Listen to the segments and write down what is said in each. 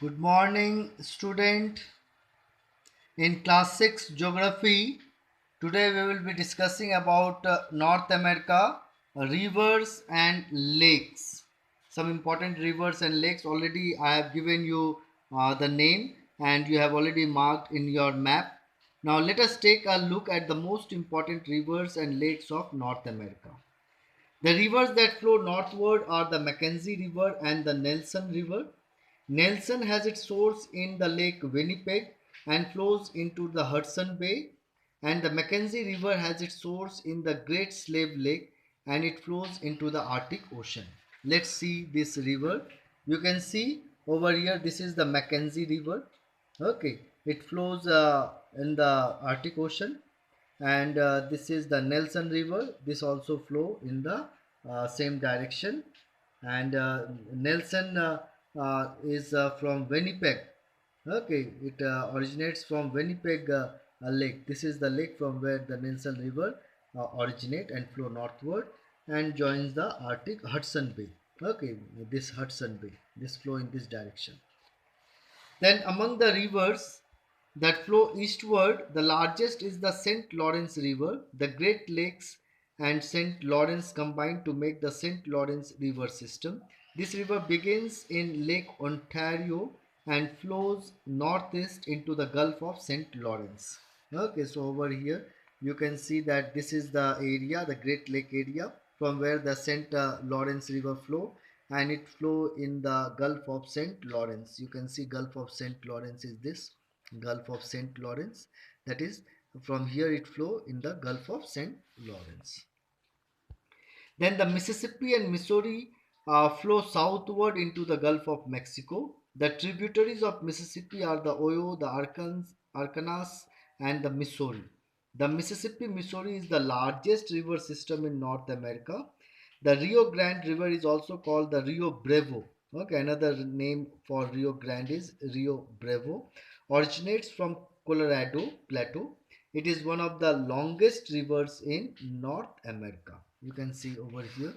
Good morning, student. In class 6 geography, today we will be discussing about North America, rivers and lakes. Some important rivers and lakes. Already I have given you the name and you have already marked in your map. Now let us take a look at the most important rivers and lakes of North America. The rivers that flow northward are the Mackenzie River and the Nelson River. Nelson has its source in the Lake Winnipeg and flows into the Hudson Bay, and the Mackenzie River has its source in the Great Slave Lake and it flows into the Arctic Ocean. Let's see this river. You can see over here, this is the Mackenzie River. Okay, it flows in the Arctic Ocean, and this is the Nelson River. This also flow in the same direction, and Nelson is from Winnipeg. Okay, it originates from Winnipeg Lake. This is the lake from where the Nelson River originate and flow northward and joins the Arctic Hudson Bay. Okay, this Hudson Bay, this flow in this direction. Then among the rivers that flow eastward, the largest is the St. Lawrence River. The Great Lakes and St. Lawrence combine to make the St. Lawrence River system. This river begins in Lake Ontario and flows northeast into the Gulf of St. Lawrence. Okay, so over here you can see that this is the area, the Great Lake area from where the St. Lawrence River flow, and it flow in the Gulf of St. Lawrence. You can see Gulf of St. Lawrence is this Gulf of St. Lawrence. That is, from here it flow in the Gulf of St. Lawrence. Then the Mississippi and Missouri flow southward into the Gulf of Mexico. The tributaries of Mississippi are the Ohio, the Arkansas, and the Missouri. The Mississippi Missouri is the largest river system in North America. The Rio Grande River is also called the Rio Bravo. Okay, another name for Rio Grande is Rio Bravo. Originates from Colorado Plateau. It is one of the longest rivers in North America. You can see over here.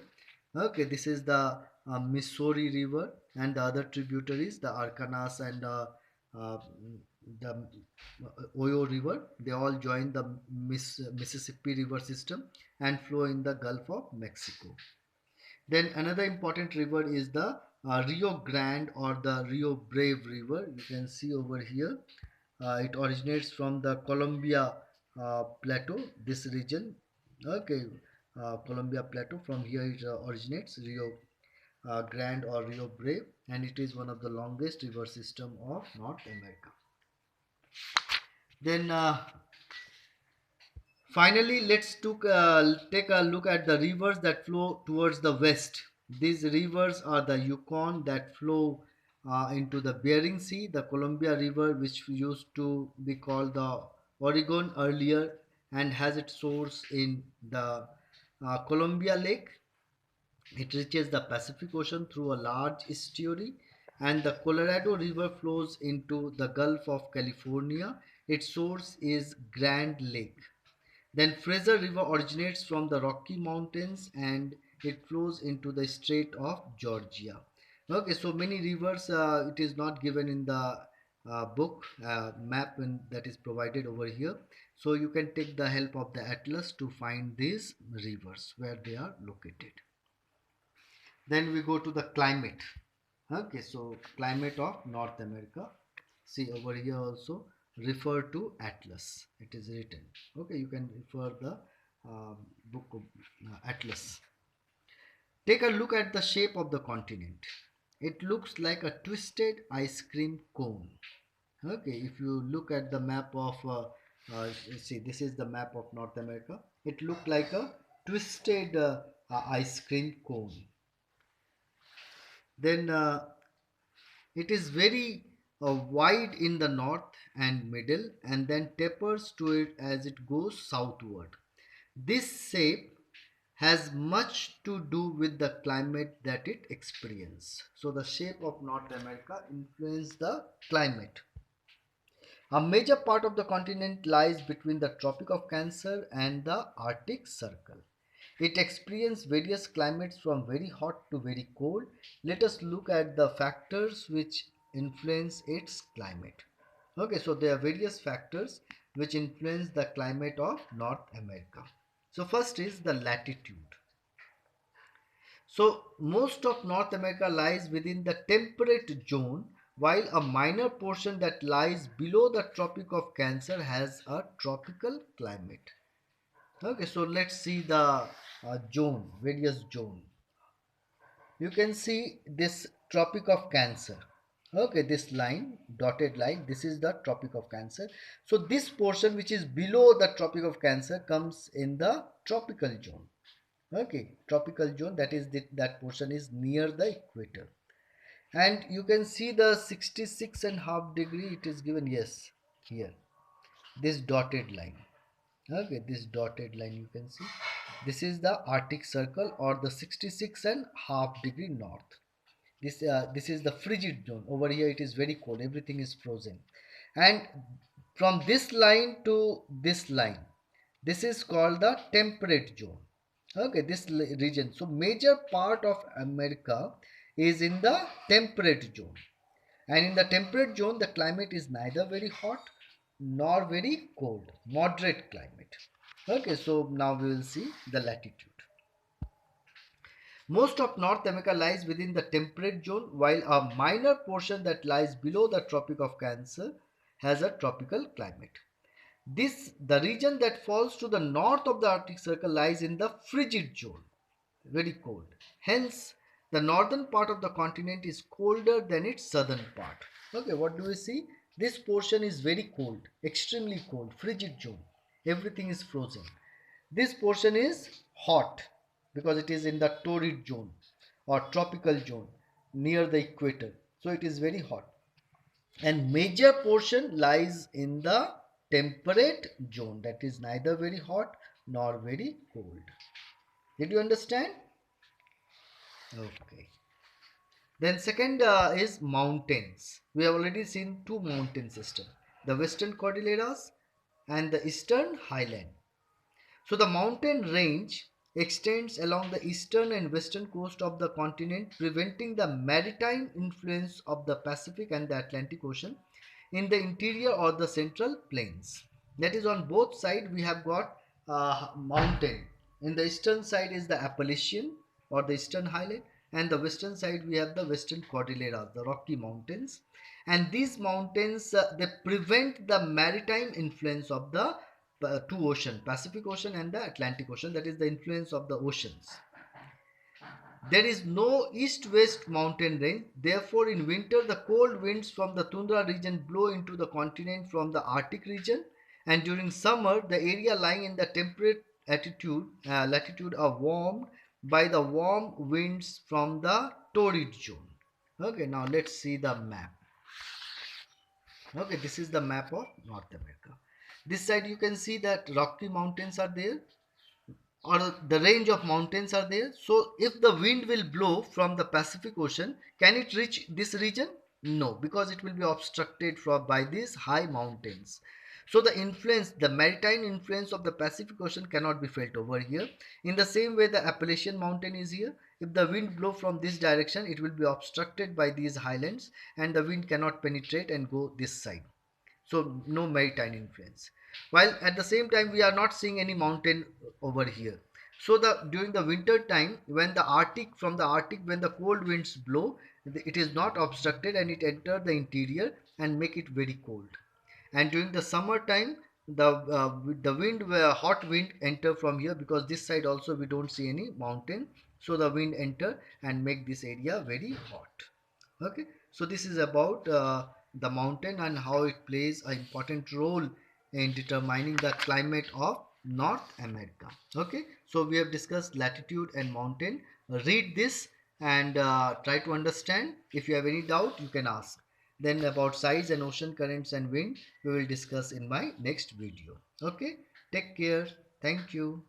Okay, this is the Missouri River and the other tributaries, the Arkansas and uh, the Ohio River. They all join the Mississippi River system and flow in the Gulf of Mexico. Then another important river is the Rio Grande or the Rio Brave River. You can see over here. It originates from the Columbia Plateau, this region. Okay, Columbia Plateau. From here it originates Rio Grande or Rio Brave, and it is one of the longest river system of North America. Then finally, take a look at the rivers that flow towards the west. These rivers are the Yukon that flow into the Bering Sea, the Columbia River, which used to be called the Oregon earlier and has its source in the Columbia Lake. It reaches the Pacific Ocean through a large estuary, and the Colorado River flows into the Gulf of California. Its source is Grand Lake. Then Fraser River originates from the Rocky Mountains and it flows into the Strait of Georgia. Okay, so many rivers, it is not given in the book map that is provided over here. So you can take the help of the atlas to find these rivers where they are located. Then we go to the climate. Okay, so climate of North America. See over here also refer to atlas. It is written. Okay, you can refer the book of atlas. Take a look at the shape of the continent. It looks like a twisted ice cream cone. Okay, if you look at the map of see, this is the map of North America. It looked like a twisted ice cream cone. Then it is very wide in the north and middle and then tapers to it as it goes southward. This shape has much to do with the climate that it experiences. So the shape of North America influences the climate. A major part of the continent lies between the Tropic of Cancer and the Arctic Circle. It experiences various climates from very hot to very cold. Let us look at the factors which influence its climate. Okay, so there are various factors which influence the climate of North America. So first is the latitude. So most of North America lies within the temperate zone, while a minor portion that lies below the Tropic of Cancer has a tropical climate. Okay, so let's see the zone, various zone. You can see this Tropic of Cancer. Okay, this line, dotted line, this is the Tropic of Cancer. So this portion which is below the Tropic of Cancer comes in the tropical zone. Okay, tropical zone, that is that portion is near the equator. And you can see the 66.5 degree, it is given, yes, here, this dotted line. Okay, this dotted line you can see, this is the Arctic Circle or the 66.5 degree north. This is the frigid zone. Over here it is very cold, everything is frozen. And from this line to this line, this is called the temperate zone. Okay, this region, so major part of America is in the temperate zone. And in the temperate zone, the climate is neither very hot nor very cold, moderate climate. Okay, so now we will see the latitude. Most of North America lies within the temperate zone, while a minor portion that lies below the Tropic of Cancer has a tropical climate. The region that falls to the north of the Arctic Circle lies in the frigid zone, very cold. Hence, the northern part of the continent is colder than its southern part. Okay, what do we see? This portion is very cold, extremely cold, frigid zone. Everything is frozen. This portion is hot because it is in the torrid zone or tropical zone near the equator. So it is very hot. And major portion lies in the temperate zone, that is neither very hot nor very cold. Did you understand? Okay. Then second is mountains. We have already seen two mountain systems, the Western Cordilleras and the Eastern Highland. So the mountain range extends along the eastern and western coast of the continent, preventing the maritime influence of the Pacific and the Atlantic Ocean in the interior or the central plains. That is, on both sides we have got mountain. In the eastern side is the Appalachian or the Eastern Highland, and the western side we have the Western Cordillera, the Rocky Mountains. And these mountains they prevent the maritime influence of the two oceans, Pacific Ocean and the Atlantic Ocean, that is the influence of the oceans. There is no east-west mountain range. Therefore, in winter, the cold winds from the tundra region blow into the continent from the Arctic region, and during summer, the area lying in the temperate latitude are warmed by the warm winds from the torrid zone. Okay, now let's see the map. Okay, this is the map of North America. This side you can see that Rocky Mountains are there, or the range of mountains are there. So if the wind will blow from the Pacific Ocean, can it reach this region? No, because it will be obstructed by these high mountains. So the maritime influence of the Pacific Ocean cannot be felt over here. In the same way, the Appalachian Mountain is here. If the wind blow from this direction, it will be obstructed by these highlands, and the wind cannot penetrate and go this side. So no maritime influence. While at the same time we are not seeing any mountain over here. So during the winter time, when the Arctic when the cold winds blow, it is not obstructed and it enter the interior and make it very cold. And during the summer time, the hot wind enter from here, because this side also we don't see any mountain. So the wind enter and make this area very hot. Okay, so this is about the mountain and how it plays an important role in determining the climate of North America. Okay, so we have discussed latitude and mountain. Read this and try to understand. If you have any doubt, you can ask. Then about size and ocean currents and wind, we will discuss in my next video. Okay, take care. Thank you.